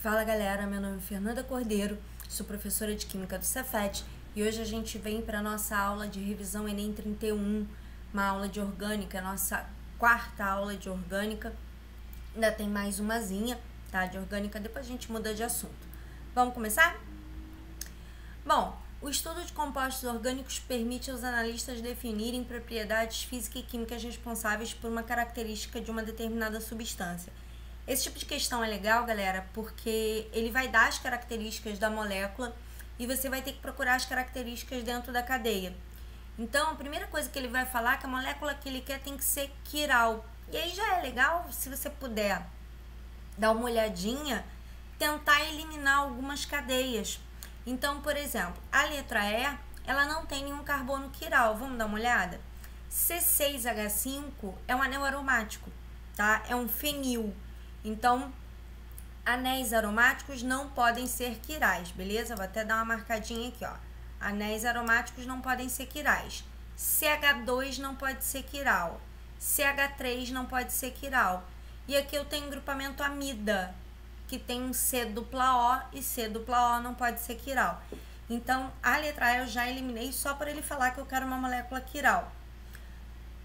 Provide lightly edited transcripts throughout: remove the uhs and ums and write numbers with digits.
Fala galera, meu nome é Fernanda Cordeiro, sou professora de Química do Cefet e hoje a gente vem para a nossa aula de revisão Enem 31, uma aula de orgânica, nossa quarta aula de orgânica. Ainda tem mais umazinha, tá, de orgânica, depois a gente muda de assunto. Vamos começar? Bom, o estudo de compostos orgânicos permite aos analistas definirem propriedades físicas e químicas responsáveis por uma característica de uma determinada substância. Esse tipo de questão é legal, galera, porque ele vai dar as características da molécula e você vai ter que procurar as características dentro da cadeia. Então, a primeira coisa que ele vai falar é que a molécula que ele quer tem que ser quiral. E aí já é legal, se você puder dar uma olhadinha, tentar eliminar algumas cadeias. Então, por exemplo, a letra E, ela não tem nenhum carbono quiral. Vamos dar uma olhada? C6H5 é um anel aromático, tá? É um fenil. Então, anéis aromáticos não podem ser quirais, beleza? Vou até dar uma marcadinha aqui, ó. Anéis aromáticos não podem ser quirais. CH2 não pode ser quiral. CH3 não pode ser quiral. E aqui eu tenho grupamento amida, que tem um C dupla O e C dupla O não pode ser quiral. Então, a letra E eu já eliminei só para ele falar que eu quero uma molécula quiral.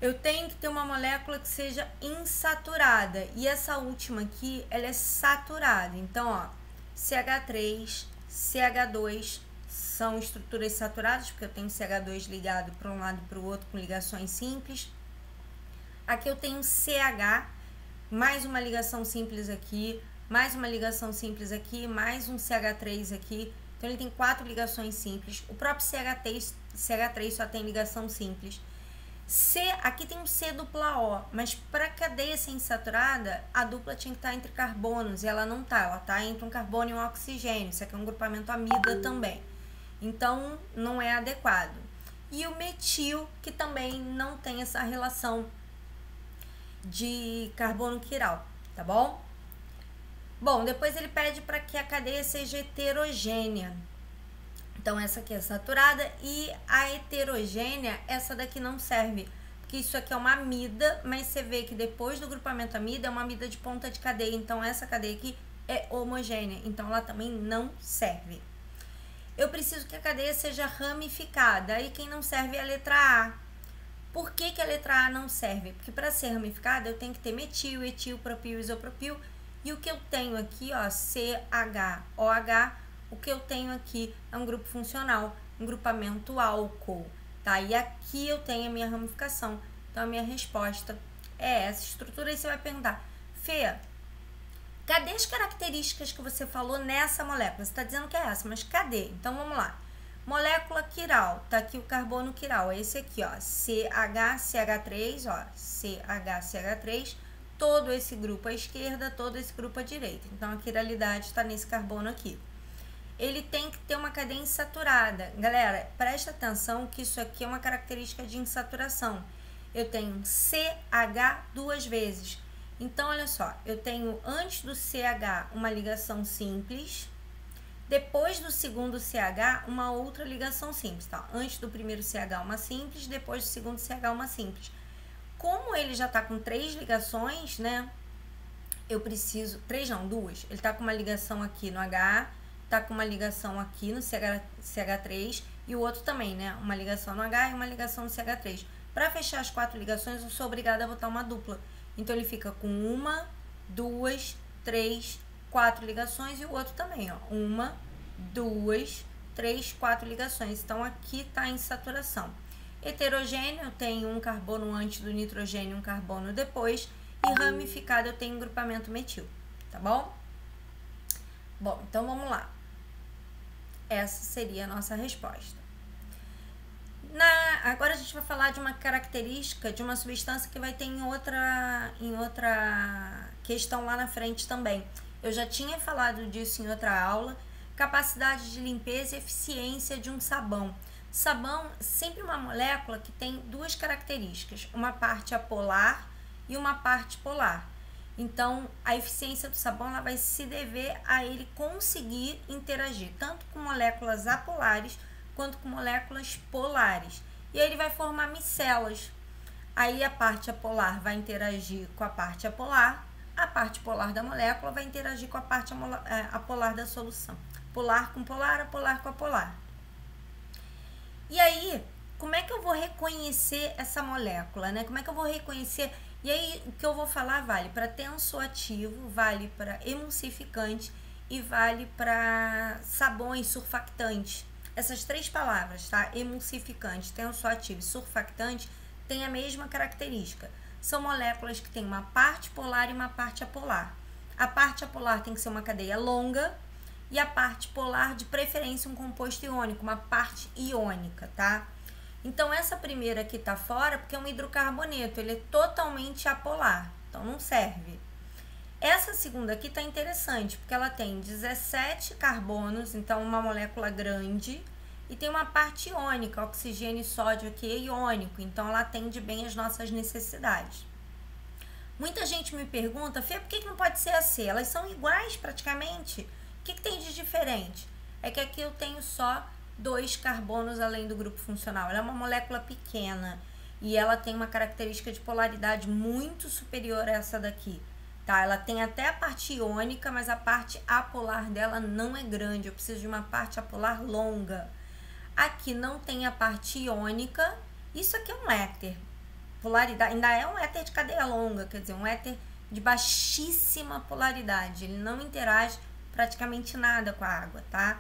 Eu tenho que ter uma molécula que seja insaturada. E essa última aqui, ela é saturada. Então, ó, CH3, CH2 são estruturas saturadas, porque eu tenho CH2 ligado para um lado e para o outro com ligações simples. Aqui eu tenho CH, mais uma ligação simples aqui, mais uma ligação simples aqui, mais um CH3 aqui. Então, ele tem 4 ligações simples. O próprio CH3 só tem ligação simples. Aqui tem um C dupla O, mas para cadeia ser insaturada, a dupla tinha que estar entre carbonos e ela não está, ela está entre um carbono e um oxigênio. Isso aqui é um grupamento amida também, então não é adequado. E o metil, que também não tem essa relação de carbono quiral, tá bom? Bom, depois ele pede para que a cadeia seja heterogênea. Então, essa aqui é saturada e a heterogênea, essa daqui não serve, porque isso aqui é uma amida, mas você vê que depois do grupamento amida é uma amida de ponta de cadeia, então essa cadeia aqui é homogênea, então ela também não serve. Eu preciso que a cadeia seja ramificada, aí quem não serve é a letra A. Por que que a letra A não serve? Porque para ser ramificada eu tenho que ter metil, etil, propil, isopropil, e o que eu tenho aqui, ó, CHOH, o que eu tenho aqui é um grupo funcional, um grupamento álcool, tá? E aqui eu tenho a minha ramificação. Então, a minha resposta é essa estrutura. Aí você vai perguntar, Fê, cadê as características que você falou nessa molécula? Você está dizendo que é essa, mas cadê? Então, vamos lá. Molécula quiral, tá aqui o carbono quiral, é esse aqui, ó, CHCH3, ó, CHCH3, todo esse grupo à esquerda, todo esse grupo à direita. Então, a quiralidade está nesse carbono aqui. Ele tem que ter uma cadeia insaturada. Galera, presta atenção que isso aqui é uma característica de insaturação. Eu tenho CH duas vezes. Então, olha só, eu tenho antes do CH uma ligação simples, depois do segundo CH uma outra ligação simples, tá? Antes do primeiro CH uma simples, depois do segundo CH uma simples. Como ele já tá com 3 ligações, né? Eu preciso... 3 não, 2. Ele tá com uma ligação aqui no H, tá com uma ligação aqui no CH3 e o outro também, né? Uma ligação no H e uma ligação no CH3. Para fechar as 4 ligações, eu sou obrigada a botar uma dupla. Então, ele fica com 1, 2, 3, 4 ligações e o outro também, ó. 1, 2, 3, 4 ligações. Então, aqui tá em saturação. Heterogêneo, eu tenho um carbono antes do nitrogênio e um carbono depois. E ramificado, eu tenho um grupamento metil, tá bom? Bom, então vamos lá. Essa seria a nossa resposta. Agora a gente vai falar de uma característica de uma substância que vai ter em outra questão lá na frente também. Eu já tinha falado disso em outra aula. Capacidade de limpeza e eficiência de um sabão. Sabão é sempre uma molécula que tem 2 características, uma parte apolar e uma parte polar. Então, a eficiência do sabão ela vai se dever a ele conseguir interagir tanto com moléculas apolares quanto com moléculas polares. E aí ele vai formar micelas. Aí a parte apolar vai interagir com a parte apolar, a parte polar da molécula vai interagir com a parte apolar da solução. Polar com polar, apolar com apolar. E aí, como é que eu vou reconhecer essa molécula, né? Como é que eu vou reconhecer? E aí, o que eu vou falar vale para tensoativo, vale para emulsificante e vale para sabões, surfactantes. Essas 3 palavras, tá? Emulsificante, tensoativo e surfactante têm a mesma característica. São moléculas que têm uma parte polar e uma parte apolar. A parte apolar tem que ser uma cadeia longa e a parte polar, de preferência, um composto iônico, uma parte iônica, tá? Então, essa primeira aqui tá fora porque é um hidrocarboneto, ele é totalmente apolar, então não serve. Essa segunda aqui tá interessante, porque ela tem 17 carbonos, então uma molécula grande, e tem uma parte iônica, oxigênio e sódio aqui é iônico, então ela atende bem as nossas necessidades. Muita gente me pergunta, Fê, por que não pode ser AC? Elas são iguais praticamente. O que tem de diferente? É que aqui eu tenho só 2 carbonos além do grupo funcional. Ela é uma molécula pequena e ela tem uma característica de polaridade muito superior a essa daqui. Tá? Ela tem até a parte iônica, mas a parte apolar dela não é grande. Eu preciso de uma parte apolar longa. Aqui não tem a parte iônica. Isso aqui é um éter. Polaridade, ainda é um éter de cadeia longa, quer dizer, um éter de baixíssima polaridade. Ele não interage praticamente nada com a água, tá?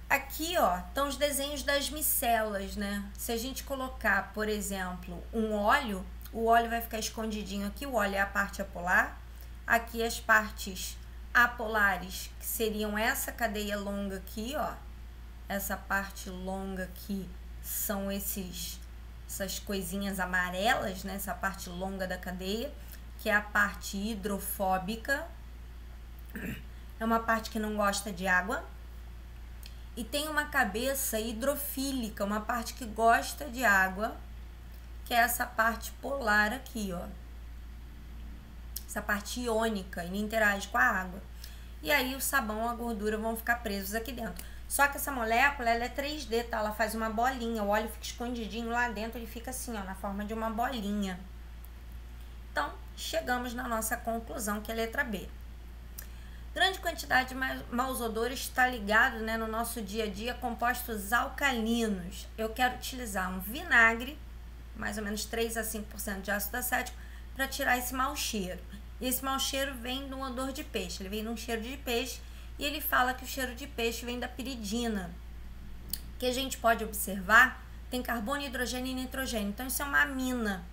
Aqui, ó, estão os desenhos das micelas, né? Se a gente colocar, por exemplo, um óleo, o óleo vai ficar escondidinho aqui. O óleo é a parte apolar. Aqui as partes apolares, que seriam essa cadeia longa aqui, ó. Essa parte longa aqui são essas coisinhas amarelas, né? Essa parte longa da cadeia, que é a parte hidrofóbica. É uma parte que não gosta de água. E tem uma cabeça hidrofílica, uma parte que gosta de água, que é essa parte polar aqui, ó. Essa parte iônica, e interage com a água. E aí o sabão, a gordura vão ficar presos aqui dentro. Só que essa molécula, ela é 3D, tá? Ela faz uma bolinha, o óleo fica escondidinho lá dentro, ele fica assim, ó, na forma de uma bolinha. Então, chegamos na nossa conclusão, que é a letra B. Grande quantidade de maus odores está ligado, né, no nosso dia a dia a compostos alcalinos. Eu quero utilizar um vinagre, mais ou menos 3 a 5% de ácido acético, para tirar esse mau cheiro. E esse mau cheiro vem do odor de peixe, ele vem de um cheiro de peixe, e ele fala que o cheiro de peixe vem da piridina, que a gente pode observar, tem carbono, hidrogênio e nitrogênio. Então, isso é uma amina.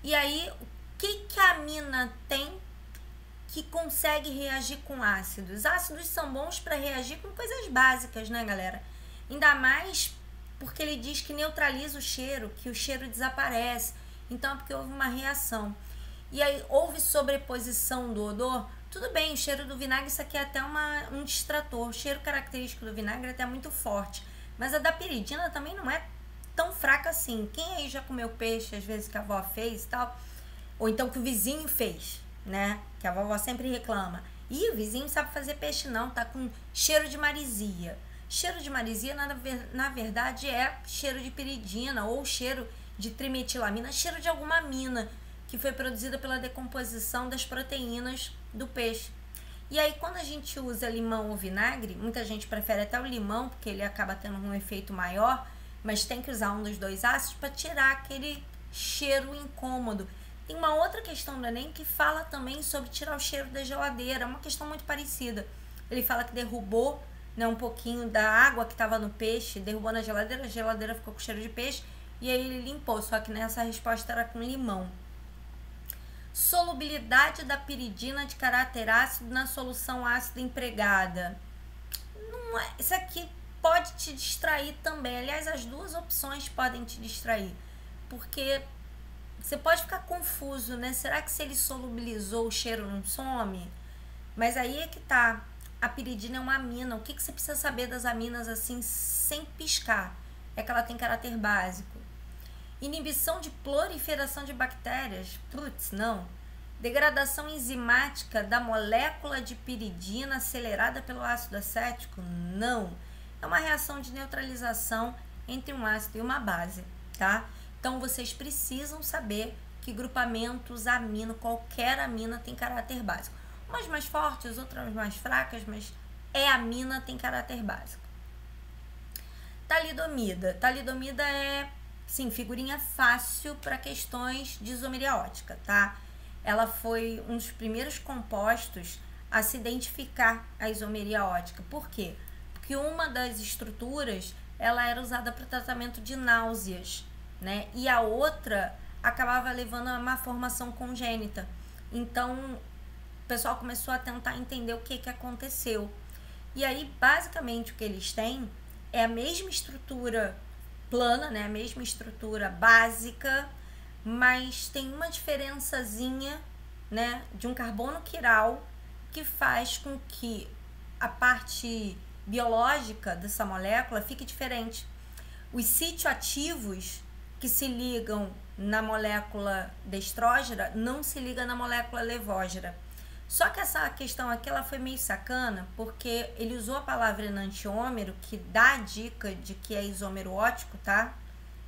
E aí, o que a amina tem que consegue reagir com ácidos? Ácidos são bons para reagir com coisas básicas, né, galera? Ainda mais porque ele diz que neutraliza o cheiro, que o cheiro desaparece. Então, é porque houve uma reação. E aí, houve sobreposição do odor. Tudo bem, o cheiro do vinagre, isso aqui é até um distrator. O cheiro característico do vinagre é até muito forte. Mas a da piridina também não é tão fraca assim. Quem aí já comeu peixe, às vezes, que a avó fez e tal? Ou então que o vizinho fez, né? Que a vovó sempre reclama. Ih, o vizinho sabe fazer peixe não, tá com cheiro de marisia. Cheiro de marisia, na verdade, é cheiro de piridina ou cheiro de trimetilamina, cheiro de alguma amina que foi produzida pela decomposição das proteínas do peixe. E aí, quando a gente usa limão ou vinagre, muita gente prefere até o limão, porque ele acaba tendo um efeito maior, mas tem que usar um dos 2 ácidos para tirar aquele cheiro incômodo. Tem uma outra questão do Enem que fala também sobre tirar o cheiro da geladeira, é uma questão muito parecida. Ele fala que derrubou, né, um pouquinho da água que estava no peixe, derrubou na geladeira, a geladeira ficou com cheiro de peixe, e aí ele limpou, só que nessa resposta era com limão. Solubilidade da piridina de caráter ácido na solução ácida empregada. Não é, isso aqui pode te distrair também. Aliás, as duas opções podem te distrair, porque você pode ficar confuso, né? Será que se ele solubilizou o cheiro não some? Mas aí é que tá. A piridina é uma amina. O que você precisa saber das aminas assim, sem piscar? É que ela tem caráter básico. Inibição de proliferação de bactérias? Putz, não. Degradação enzimática da molécula de piridina acelerada pelo ácido acético? Não. É uma reação de neutralização entre um ácido e uma base, tá? Então, vocês precisam saber que grupamentos amino, qualquer amina tem caráter básico. Umas mais fortes, outras mais fracas, mas amina tem caráter básico. Talidomida. Talidomida é, sim, figurinha fácil para questões de isomeria ótica, tá? Ela foi um dos primeiros compostos a se identificar a isomeria ótica. Por quê? Porque uma das estruturas, ela era usada para tratamento de náuseas, né? E a outra acabava levando a má formação congênita. Então, o pessoal começou a tentar entender o que aconteceu. E aí, basicamente, o que eles têm é a mesma estrutura plana, né? A mesma estrutura básica, mas tem uma diferençazinha, né? De um carbono quiral que faz com que a parte biológica dessa molécula fique diferente. Os sítio-ativos que se ligam na molécula destrógera não se ligam na molécula levógera. Só que essa questão aqui ela foi meio sacana, porque ele usou a palavra enantiômero, que dá a dica de que é isômero ótico, tá?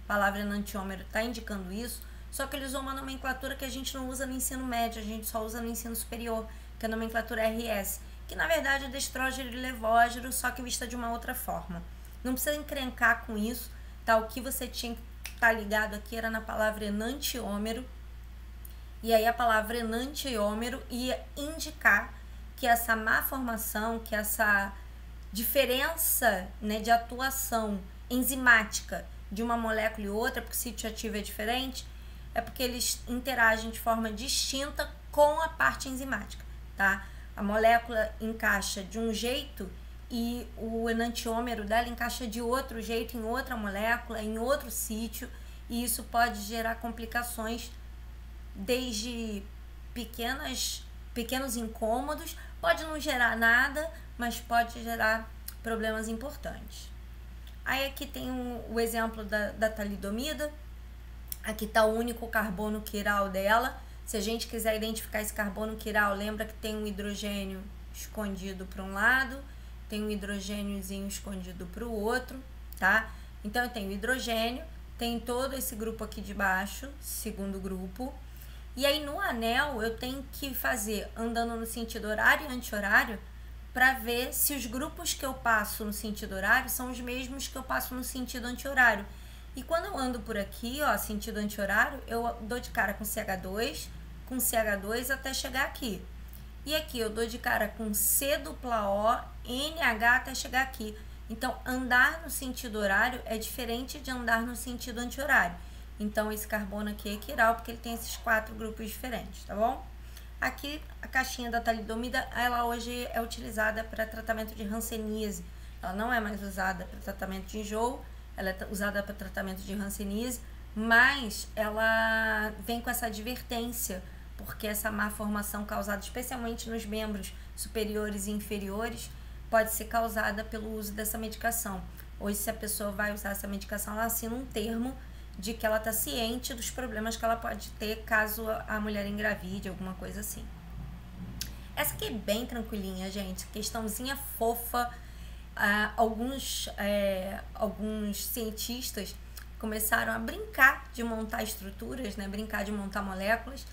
A palavra enantiômero tá indicando isso, só que ele usou uma nomenclatura que a gente não usa no ensino médio, a gente só usa no ensino superior, que é a nomenclatura RS, que na verdade é destrógero e levógero, só que vista de uma outra forma. Não precisa encrencar com isso, tá? O que você tinha que estar ligado aqui era na palavra enantiômero, e aí a palavra enantiômero ia indicar que essa má formação, que essa diferença, né, de atuação enzimática de uma molécula e outra, porque o sítio ativo é diferente, é porque eles interagem de forma distinta com a parte enzimática, tá? A molécula encaixa de um jeito e o enantiômero dela encaixa de outro jeito em outra molécula, em outro sítio, e isso pode gerar complicações desde pequenos incômodos, pode não gerar nada, mas pode gerar problemas importantes. Aí aqui tem o exemplo da talidomida, aqui está o único carbono quiral dela. Se a gente quiser identificar esse carbono quiral, lembra que tem um hidrogênio escondido para um lado, tem um hidrogêniozinho escondido para o outro, tá? Então eu tenho hidrogênio, tem todo esse grupo aqui de baixo, segundo grupo. E aí no anel eu tenho que fazer andando no sentido horário e anti-horário para ver se os grupos que eu passo no sentido horário são os mesmos que eu passo no sentido anti-horário. E quando eu ando por aqui, ó, sentido anti-horário, eu dou de cara com CH2 até chegar aqui. E aqui eu dou de cara com C dupla O, NH até chegar aqui. Então, andar no sentido horário é diferente de andar no sentido anti-horário. Então, esse carbono aqui é quiral, porque ele tem esses 4 grupos diferentes, tá bom? Aqui, a caixinha da talidomida, ela hoje é utilizada para tratamento de hanseníase. Ela não é mais usada para tratamento de enjoo, ela é usada para tratamento de hanseníase, mas ela vem com essa advertência, porque essa má formação causada especialmente nos membros superiores e inferiores pode ser causada pelo uso dessa medicação. Hoje, se a pessoa vai usar essa medicação, ela assina um termo de que ela está ciente dos problemas que ela pode ter caso a mulher engravide, alguma coisa assim. Essa aqui é bem tranquilinha, gente, questãozinha fofa. Alguns cientistas começaram a brincar de montar estruturas, né, brincar de montar moléculas,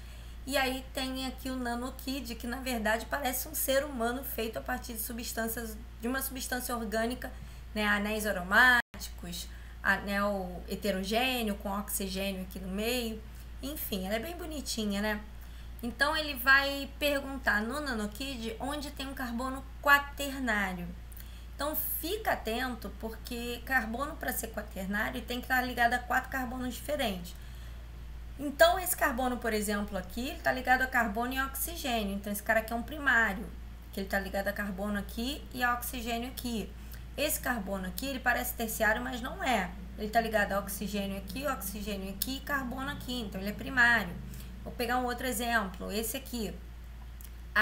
e aí tem aqui o nanokid, que na verdade parece um ser humano feito a partir de uma substância orgânica, né, anéis aromáticos, anel heterogêneo com oxigênio aqui no meio, enfim, ela é bem bonitinha, né? Então ele vai perguntar no nanokid onde tem um carbono quaternário. Então fica atento, porque carbono, para ser quaternário, tem que estar ligado a 4 carbonos diferentes. Então esse carbono, por exemplo, aqui, ele está ligado a carbono e oxigênio. Então esse cara aqui é um primário, que ele está ligado a carbono aqui e a oxigênio aqui. Esse carbono aqui, ele parece terciário, mas não é. Ele está ligado a oxigênio aqui e carbono aqui. Então, ele é primário. Vou pegar um outro exemplo. Esse aqui.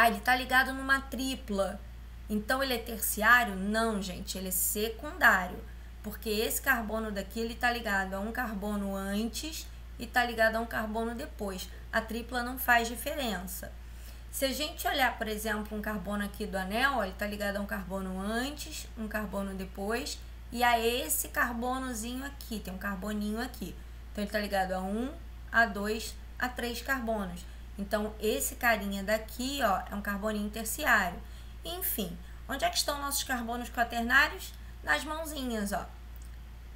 Ele está ligado numa tripla. Então, ele é terciário? Não, gente. Ele é secundário. Porque esse carbono daqui, ele está ligado a um carbono antes e está ligado a um carbono depois. A tripla não faz diferença. Se a gente olhar, por exemplo, um carbono aqui do anel, ó, ele está ligado a um carbono antes, um carbono depois, e a esse carbonozinho aqui, tem um carboninho aqui. Então, ele está ligado a 1, A2, a 3 carbonos. Então, esse carinha daqui, ó, é um carboninho terciário. Enfim, onde é que estão nossos carbonos quaternários? Nas mãozinhas, ó.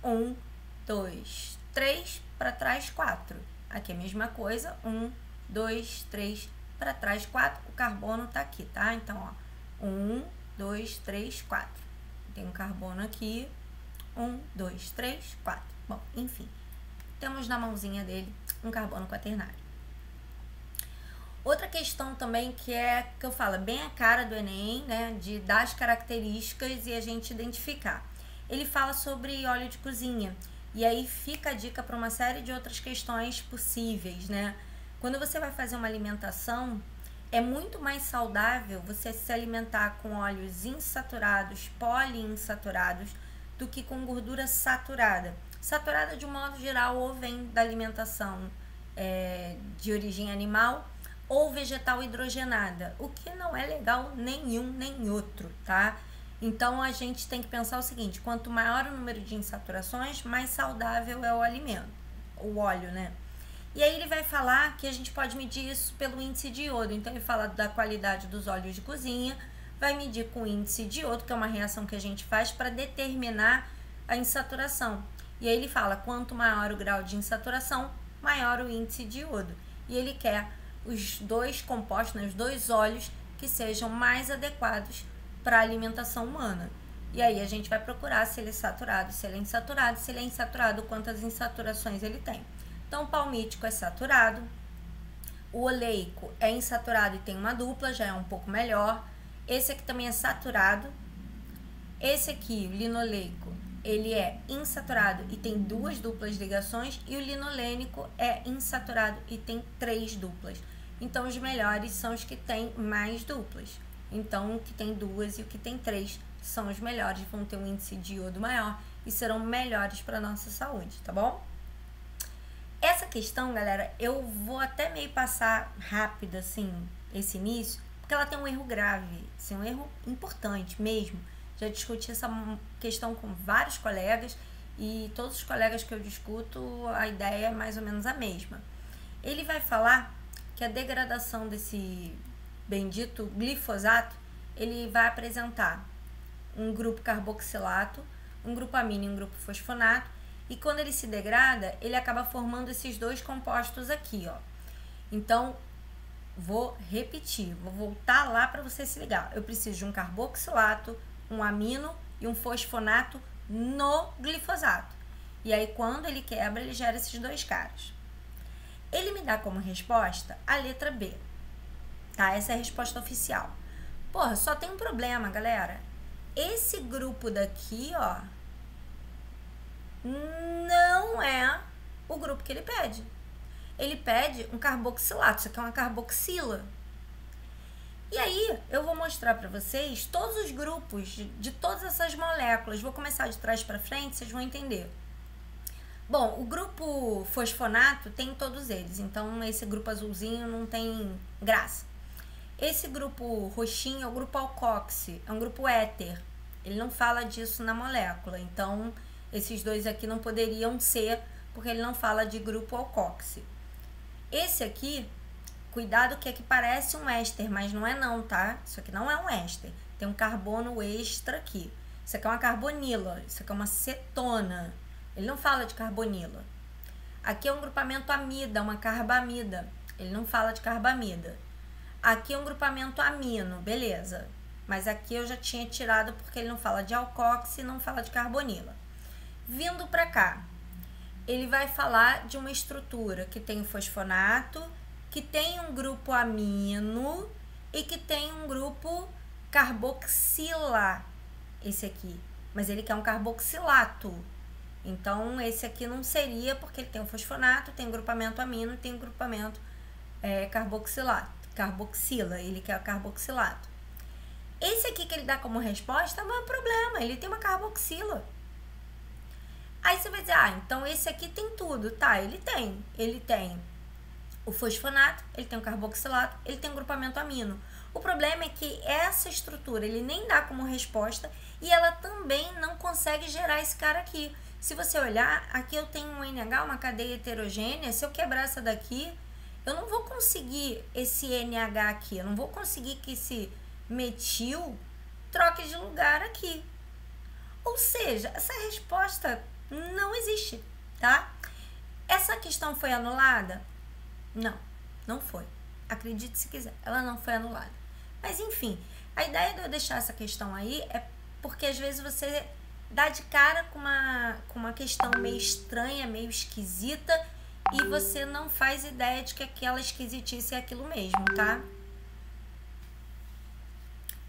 1, 2, 3, para trás 4. Aqui é a mesma coisa, 1, 2, 3, para trás 4. O carbono tá aqui, tá? Então, ó, 1, 2, 3, 4. Tem um carbono aqui, 1, 2, 3, 4. Bom, enfim, temos na mãozinha dele um carbono quaternário. Outra questão também que eu falo, bem a cara do Enem, né, de dar as características e a gente identificar. Ele fala sobre óleo de cozinha, e aí fica a dica para uma série de outras questões possíveis, né? Quando você vai fazer uma alimentação, é muito mais saudável você se alimentar com óleos insaturados, poliinsaturados, do que com gordura saturada. Saturada, de um modo geral, ou vem da alimentação de origem animal, ou vegetal hidrogenada, o que não é legal nenhum nem outro, tá? Então, a gente tem que pensar o seguinte, quanto maior o número de insaturações, mais saudável é o alimento, o óleo, né? E aí ele vai falar que a gente pode medir isso pelo índice de iodo. Então, ele fala da qualidade dos óleos de cozinha, vai medir com o índice de iodo, que é uma reação que a gente faz para determinar a insaturação. E aí ele fala, quanto maior o grau de insaturação, maior o índice de iodo. E ele quer os dois compostos, né, os dois óleos que sejam mais adequados para a alimentação humana. E aí a gente vai procurar se ele é saturado, se ele é insaturado, se ele é insaturado, quantas insaturações ele tem. Então, o palmítico é saturado, o oleico é insaturado e tem uma dupla, já é um pouco melhor. Esse aqui também é saturado. Esse aqui, o linoleico, ele é insaturado e tem 2 duplas ligações, e o linolênico é insaturado e tem 3 duplas. Então, os melhores são os que têm mais duplas. Então, o que tem 2 e o que tem 3 são os melhores, vão ter um índice de iodo maior e serão melhores para a nossa saúde, tá bom? Essa questão, galera, eu vou até meio passar rápido, assim, esse início, porque ela tem um erro grave, assim, um erro importante mesmo. Já discuti essa questão com vários colegas e todos os colegas que eu discuto, a ideia é mais ou menos a mesma. Ele vai falar que a degradação desse bendito glifosato, ele vai apresentar um grupo carboxilato, um grupo amino e um grupo fosfonato, e quando ele se degrada, ele acaba formando esses 2 compostos aqui, ó. Então, vou repetir, vou voltar lá para você se ligar. Eu preciso de um carboxilato, um amino e um fosfonato no glifosato. E aí, quando ele quebra, ele gera esses 2 caras. Ele me dá como resposta a letra B, tá? Essa é a resposta oficial. Porra, só tem um problema, galera. Esse grupo daqui, ó, não é o grupo que ele pede. Ele pede um carboxilato, isso aqui é uma carboxila. E aí, eu vou mostrar para vocês todos os grupos de todas essas moléculas. Vou começar de trás para frente, vocês vão entender. Bom, o grupo fosfonato tem todos eles, então esse grupo azulzinho não tem graça. Esse grupo roxinho é o grupo alcoxi, é um grupo éter. Ele não fala disso na molécula, então esses 2 aqui não poderiam ser, porque ele não fala de grupo alcoxi. Esse aqui, cuidado que aqui parece um éster, mas não é não, tá? Isso aqui não é um éster, tem um carbono extra aqui. Isso aqui é uma carbonila, isso aqui é uma cetona. Ele não fala de carbonila. Aqui é um grupamento amida, uma carbamida. Ele não fala de carbamida. Aqui é um grupamento amino, beleza. Mas aqui eu já tinha tirado porque ele não fala de alcoxi e não fala de carbonila. Vindo para cá, ele vai falar de uma estrutura que tem o fosfonato, que tem um grupo amino e que tem um grupo carboxila. Esse aqui. Mas ele quer um carboxilato. Então, esse aqui não seria, porque ele tem o fosfonato, tem o grupamento amino e tem o grupamento carboxilato. Carboxila, ele quer o carboxilato. Esse aqui que ele dá como resposta não é um problema, ele tem uma carboxila. Aí você vai dizer, ah, então esse aqui tem tudo. Tá, ele tem o fosfonato, ele tem o carboxilato, ele tem o grupamento amino. O problema é que essa estrutura ele nem dá como resposta e ela também não consegue gerar esse cara aqui. Se você olhar, aqui eu tenho um NH, uma cadeia heterogênea. Se eu quebrar essa daqui, eu não vou conseguir esse NH aqui, eu não vou conseguir que esse metil troque de lugar aqui. Ou seja, essa resposta não existe, tá? Essa questão foi anulada? Não, não foi. Acredite se quiser, ela não foi anulada. Mas enfim, a ideia de eu deixar essa questão aí é porque às vezes você dá de cara com uma questão meio estranha, meio esquisita, e você não faz ideia de que aquela esquisitice é aquilo mesmo, tá?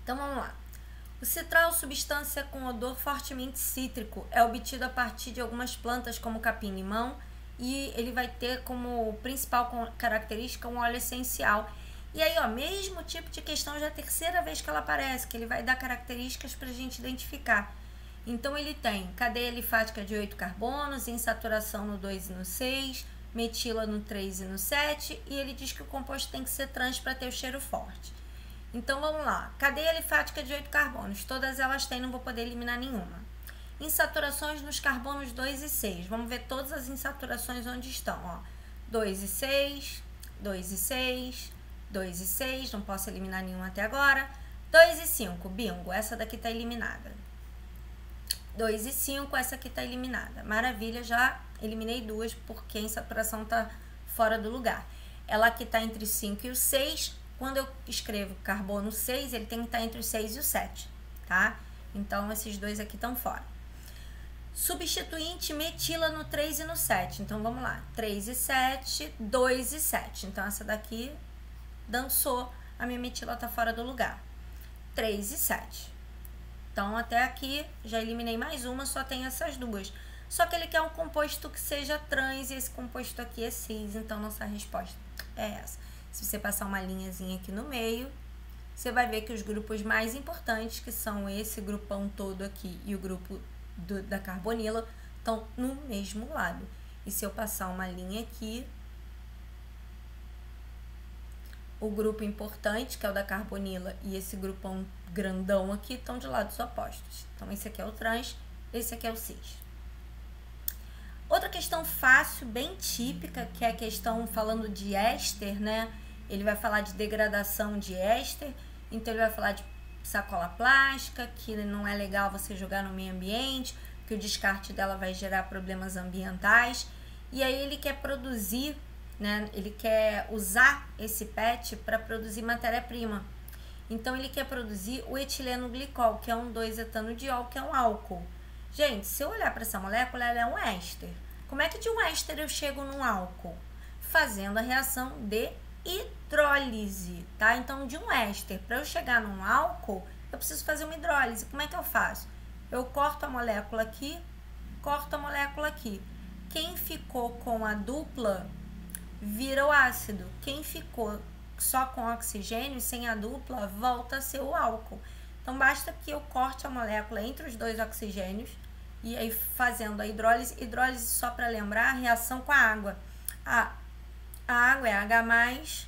Então vamos lá. O citral, substância com odor fortemente cítrico, é obtido a partir de algumas plantas como capim-limão, e ele vai ter como principal característica um óleo essencial. E aí, ó, mesmo tipo de questão, já é a terceira vez que ela aparece, que ele vai dar características pra gente identificar. Então ele tem cadeia alifática de 8 carbonos, insaturação no 2 e no 6, metila no 3 e no 7, e ele diz que o composto tem que ser trans para ter o cheiro forte. Então vamos lá, cadeia alifática de 8 carbonos, todas elas têm, não vou poder eliminar nenhuma. Insaturações nos carbonos 2 e 6, vamos ver todas as insaturações onde estão, ó. 2 e 6, 2 e 6, 2 e 6, não posso eliminar nenhuma até agora. 2 e 5, bingo, essa daqui tá eliminada. 2 e 5, essa aqui tá eliminada. Maravilha, já eliminei duas porque a insaturação tá fora do lugar. Ela aqui tá entre o 5 e o 6. Quando eu escrevo carbono 6, ele tem que estar entre o 6 e o 7, tá? Então, esses dois aqui estão fora. Substituinte metila no 3 e no 7. Então, vamos lá. 3 e 7, 2 e 7. Então, essa daqui dançou. A minha metila tá fora do lugar. 3 e 7. Então, até aqui, já eliminei mais uma, só tem essas duas. Só que ele quer um composto que seja trans, e esse composto aqui é cis, então nossa resposta é essa. Se você passar uma linhazinha aqui no meio, você vai ver que os grupos mais importantes, que são esse grupão todo aqui e o grupo da carbonila, estão no mesmo lado. E se eu passar uma linha aqui, o grupo importante, que é o da carbonila, e esse grupão grandão aqui, estão de lados opostos. Então, esse aqui é o trans, esse aqui é o cis. Outra questão fácil, bem típica, que é a questão falando de éster, né? Ele vai falar de degradação de éster, então ele vai falar de sacola plástica, que não é legal você jogar no meio ambiente, que o descarte dela vai gerar problemas ambientais. E aí ele quer produzir, né? Ele quer usar esse PET para produzir matéria-prima. Então ele quer produzir o etileno glicol, que é um 2-etanodiol, que é um álcool. Gente, se eu olhar para essa molécula, ela é um éster. Como é que de um éster eu chego num álcool? Fazendo a reação de hidrólise, tá? Então, de um éster, para eu chegar num álcool, eu preciso fazer uma hidrólise. Como é que eu faço? Eu corto a molécula aqui, corto a molécula aqui. Quem ficou com a dupla vira o ácido. Quem ficou só com oxigênio, sem a dupla, volta a ser o álcool. Então, basta que eu corte a molécula entre os dois oxigênios e aí fazendo a hidrólise. Hidrólise, só para lembrar, a reação com a água. A água é H+,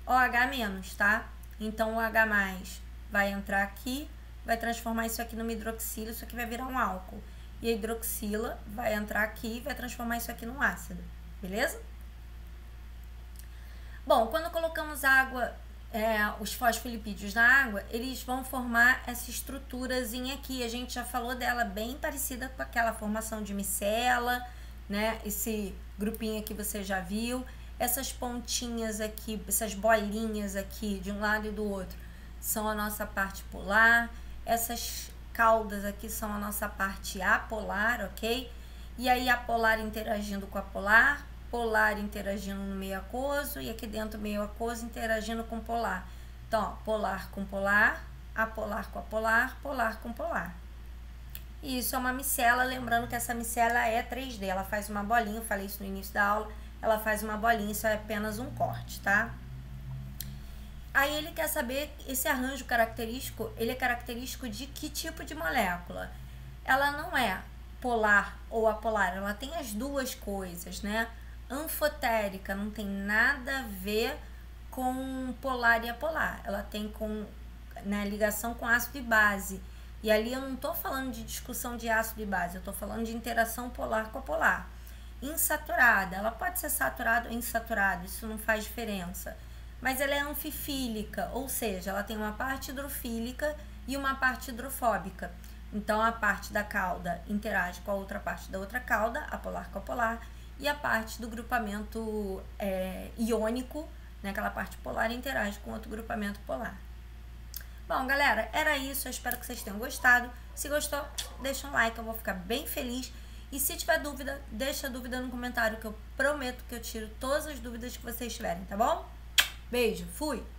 OH-, tá? Então, o H+ vai entrar aqui, vai transformar isso aqui numa hidroxila, isso aqui vai virar um álcool. E a hidroxila vai entrar aqui e vai transformar isso aqui num ácido, beleza? Bom, quando colocamos água, os fosfolipídios na água, eles vão formar essa estruturazinha aqui. A gente já falou dela, bem parecida com aquela formação de micela, né? Esse grupinho aqui você já viu. Essas pontinhas aqui, essas bolinhas aqui, de um lado e do outro, são a nossa parte polar. Essas caudas aqui são a nossa parte apolar, ok? E aí, apolar interagindo com a polar, polar interagindo no meio aquoso, e aqui dentro meio aquoso interagindo com polar. Então, ó, polar com polar, apolar com apolar, polar com polar. E isso é uma micela, lembrando que essa micela é 3D, ela faz uma bolinha, eu falei isso no início da aula, ela faz uma bolinha, isso é apenas um corte, tá? Aí ele quer saber, esse arranjo característico, ele é característico de que tipo de molécula? Ela não é polar ou apolar, ela tem as duas coisas, né? Anfotérica, não tem nada a ver com polar e apolar, ela tem ligação com ácido e base. E ali eu não tô falando de discussão de ácido e base, eu tô falando de interação polar com apolar. insaturada. Ela pode ser saturada ou insaturada, isso não faz diferença. Mas ela é anfifílica, ou seja, ela tem uma parte hidrofílica e uma parte hidrofóbica. Então, a parte da cauda interage com a outra parte da outra cauda, apolar com apolar, e a parte do grupamento iônico, né, aquela parte polar, interage com outro grupamento polar. Bom, galera, era isso. Eu espero que vocês tenham gostado. Se gostou, deixa um like, eu vou ficar bem feliz. E se tiver dúvida, deixa a dúvida no comentário, que eu prometo que eu tiro todas as dúvidas que vocês tiverem, tá bom? Beijo, fui!